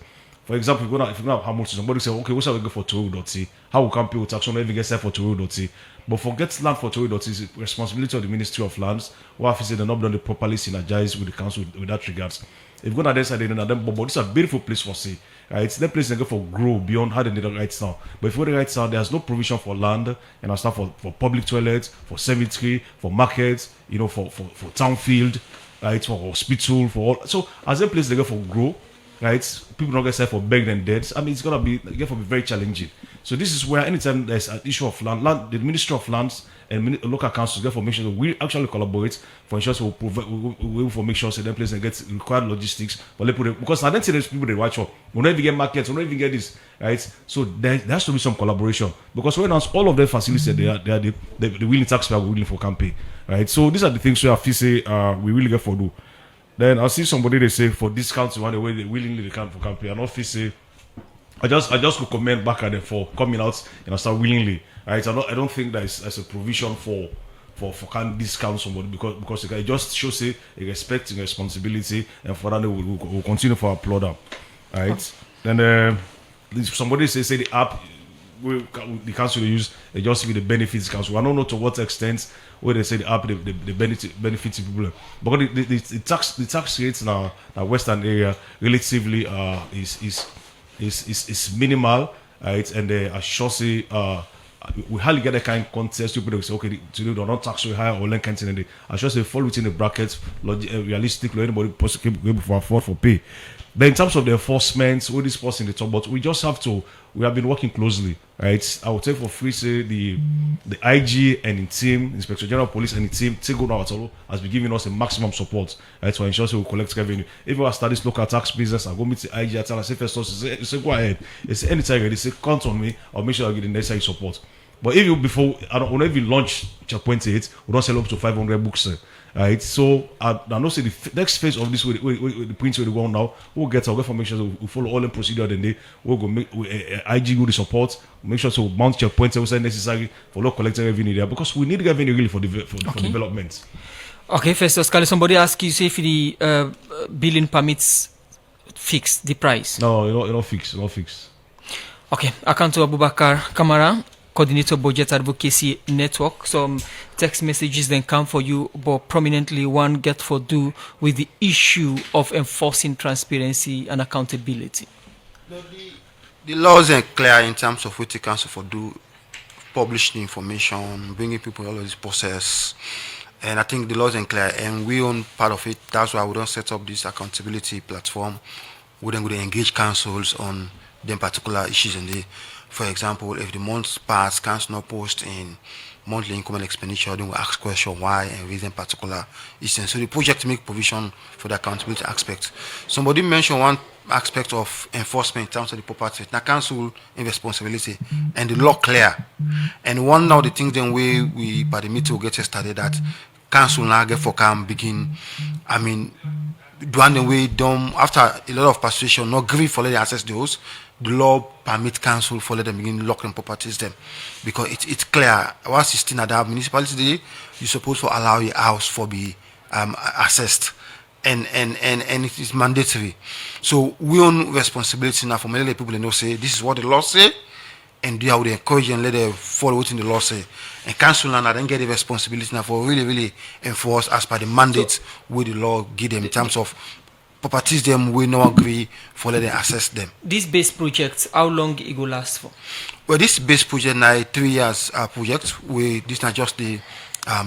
For example, if you have how much somebody say, okay, what's we go for Toru.t? How we can pay with tax? So maybe get set for Toru.t. But forget land for Toru.t is the responsibility of the Ministry of Lands. What if they're not done properly synergized with the council with that regards? If you go on that side, then but it's a beautiful place for say. Right? It's that place they go for grow beyond how they need it right now. But if you go the right now, there's no provision for land and I start for public toilets, for cemetery, for markets, for town field, right, for hospital, for all. So as a place they go for grow, right? People don't get set for begged and dead. I mean, it's gonna be very challenging. So this is where anytime there's an issue of land, the Ministry of Lands and local councils get for make sure that we actually collaborate for ensure we'll provide we for make sure so that place and get required logistics for people because I don't see those people they watch up. We don't even get markets, we don't even get this, right? So there has to be some collaboration because when all of the facilities they are the willing taxpayer willing for campaign, right? So these are the things we have to say we really get for do. Then I see somebody they say for discounts one the way they willingly they can for campaign and not say I just could comment back at them for coming out and start willingly. Right? I don't think there's a provision for can discount somebody because it just shows a respect and responsibility and for that we'll continue for applaud them. Right? Then somebody say the app the council they use they just give the benefits council. I don't know to what extent where they say the app the benefits people because the tax rates in our western area relatively is minimal, right? And I sure say we hardly get that kind of contest. People say, okay, today they're not tax so high or less kind of thing. I sure say fall within the brackets, realistically, anybody possibly able to afford for pay. But in terms of the enforcement, all this person in the top, but we just have to. We have been working closely, right? I would say for free, say the IG and the team, Inspector General of Police and the team, take good out has been giving us a maximum support, right? To ensure we collect revenue. If we start this local tax business, I go meet the IG, I tell, I say first, say go ahead. They say anytime ready, say count on me. I'll make sure I get the necessary support. But if you before, whenever you launch checkpoint 8, we don't sell up to 500 books. Right, so I know say the next phase of this the prints will go on now. We'll get our information. We follow all the procedure. Then they will go make IG go the support. Make sure to mount checkpoints also necessary for local collecting revenue there because we need revenue really for development. Okay, first, Oscar, somebody ask you say if the billing permits fix the price. No, you don't fix. Okay, account to Abubakar Kamara, Coordinator Budget Advocacy Network. Some text messages then come for you, but prominently one get for do with the issue of enforcing transparency and accountability. The laws are clear in terms of what the council for do, publishing information, bringing people all of this process. And I think the laws are clear and we own part of it. That's why we don't set up this accountability platform. We then engage councils on them particular issues in the. For example, if the months pass, council not post in monthly income and expenditure, then we ask question why and reason particular issues. So the project make provision for the accountability aspect. Somebody mentioned one aspect of enforcement in terms of the property. Now council in responsibility and the law clear. And one of the things then we by the meeting will get started that council now get for can begin. I mean, doing the way done after a lot of persuasion, not giving for letting access those. The law permit council for let them begin locking properties them because it's clear. Our 16 at the municipality you supposed to allow your house for be assessed and it is mandatory. So we own responsibility now for many people they know say this is what the law say and do how they encourage and let them follow what in the law say. And council now then get the responsibility now for really enforce as per the mandate where the law give them in terms of properties them we no agree for let them assess them. This base project, how long it will last for? Well, this base project now 3 years project. This not just the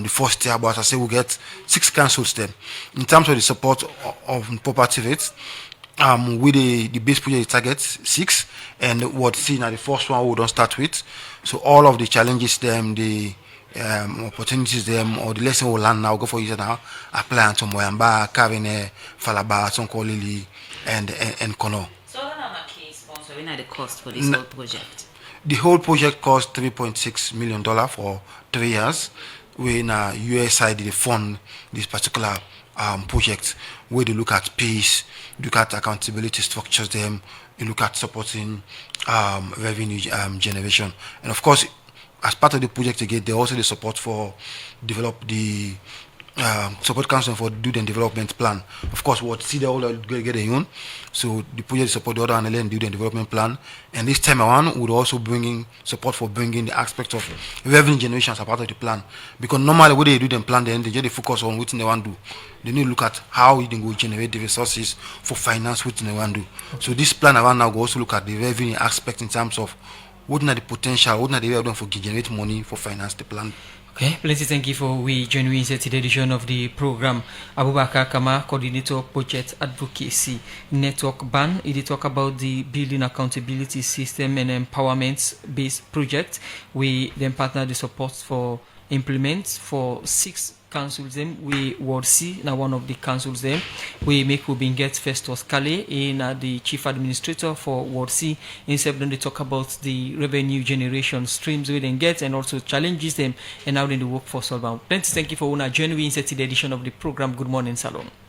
first year, but as I say we get 6 councils then. In terms of the support of property rates, with the base project target 6, and what see now the first one we don't start with. So all of the challenges them, the opportunities them, or the lesson we learn now go for you now apply to Moyamba, Karine, Falaba, Sonkolili, and Kono. So what are the key sponsor? What are the cost for this whole project? The whole project cost $3.6 million for 3 years. We in US side they fund this particular project where they look at peace, look at accountability structures them, you look at supporting revenue generation, and of course as part of the project again they also the support for develop the support council for do the development plan. Of course, what see the all get a own. So the project support the other and then do the development plan. And this time around, would also bringing support for bringing the aspect of revenue generation as a part of the plan. Because normally when they do the plan, then they just focus on what they want to do. They need to look at how you can go generate the resources for finance what they want to do. So this plan around now go also look at the revenue aspect in terms of what are the potential, what are the way of them for generate money for finance the plan. Okay, plenty thank you for we genuine inserted edition of the program. Abubakar Kama, Coordinator Budget Advocacy Network Ban. He did talk about the building accountability system and empowerment based project. We then partner the support for implement for 6 councils them. We Ward C, now one of the councils them. We make we get Festus Kale in the chief administrator for Ward C. Instead then they talk about the revenue generation streams we then get and also challenges them and how they work for solve out. Thank you for una genuine inserted edition of the program. Good morning, Salon.